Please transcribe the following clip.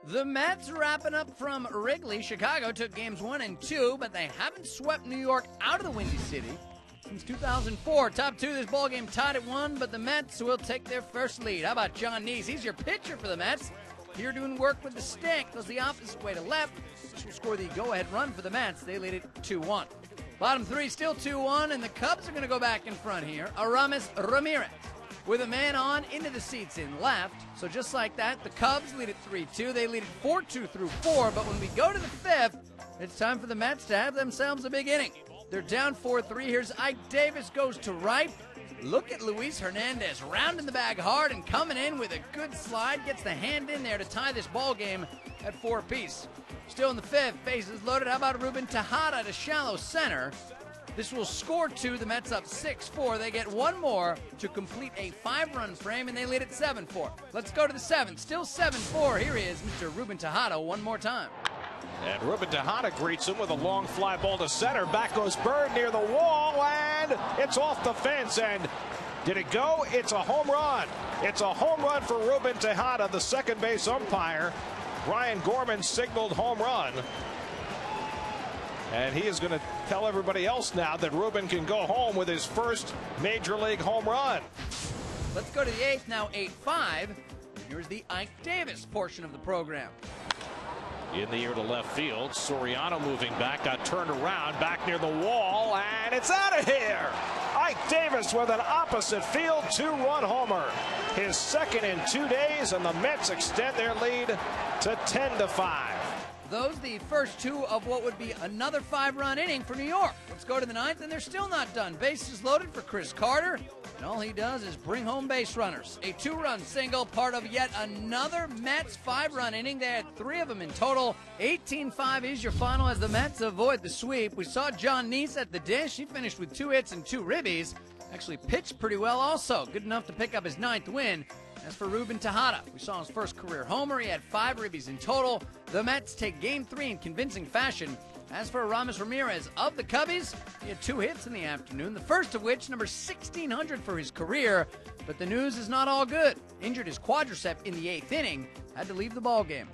The Mets wrapping up from Wrigley. Chicago took games 1 and 2, but they haven't swept New York out of the Windy City since 2004. Top two, this ballgame tied at 1, but the Mets will take their first lead. How about John Neese? He's your pitcher for the Mets. Here doing work with the stick. Goes the opposite way to left. This will score the go-ahead run for the Mets. They lead it 2-1. Bottom three, still 2-1, and the Cubs are going to go back in front here. Aramis Ramirez with a man on into the seats in left. So just like that, the Cubs lead it 3-2. They lead it 4-2 through 4, but when we go to the fifth, it's time for the Mets to have themselves a big inning. They're down 4-3. Here's Ike Davis goes to right. Look at Luis Hernandez rounding the bag hard and coming in with a good slide. Gets the hand in there to tie this ball game at 4 apiece. Still in the fifth, bases loaded. How about Ruben Tejada to shallow center? This will score 2. The Mets up 6-4. They get one more to complete a 5-run frame, and they lead at 7-4. Let's go to the 7th. Still 7-4. Here he is, Mr. Ruben Tejada, one more time. And Ruben Tejada greets him with a long fly ball to center. Back goes Bird near the wall, and it's off the fence. And did it go? It's a home run. It's a home run for Ruben Tejada, the second base umpire. Brian Gorman signaled home run. And he is going to tell everybody else now that Ruben can go home with his first Major League home run. Let's go to the 8th, now 8-5. Here's the Ike Davis portion of the program. In the air to left field, Soriano moving back, got turned around, back near the wall, and it's out of here! Ike Davis with an opposite field 2-run homer. His second in 2 days, and the Mets extend their lead to 10-5. Those the first two of what would be another 5-run inning for New York. Let's go to the 9th, and they're still not done. Bases loaded for Chris Carter, and all he does is bring home base runners. A 2-run single, part of yet another Mets 5-run inning. They had 3 of them in total. 18-5 is your final as the Mets avoid the sweep. We saw John Neese at the dish. He finished with 2 hits and 2 ribbies. Actually pitched pretty well also. Good enough to pick up his 9th win. As for Ruben Tejada, we saw his first career homer. He had 5 ribbies in total. The Mets take Game 3 in convincing fashion. As for Aramis Ramirez of the Cubbies, he had 2 hits in the afternoon, the first of which, number 1,600 for his career. But the news is not all good. Injured his quadricep in the 8th inning, had to leave the ballgame.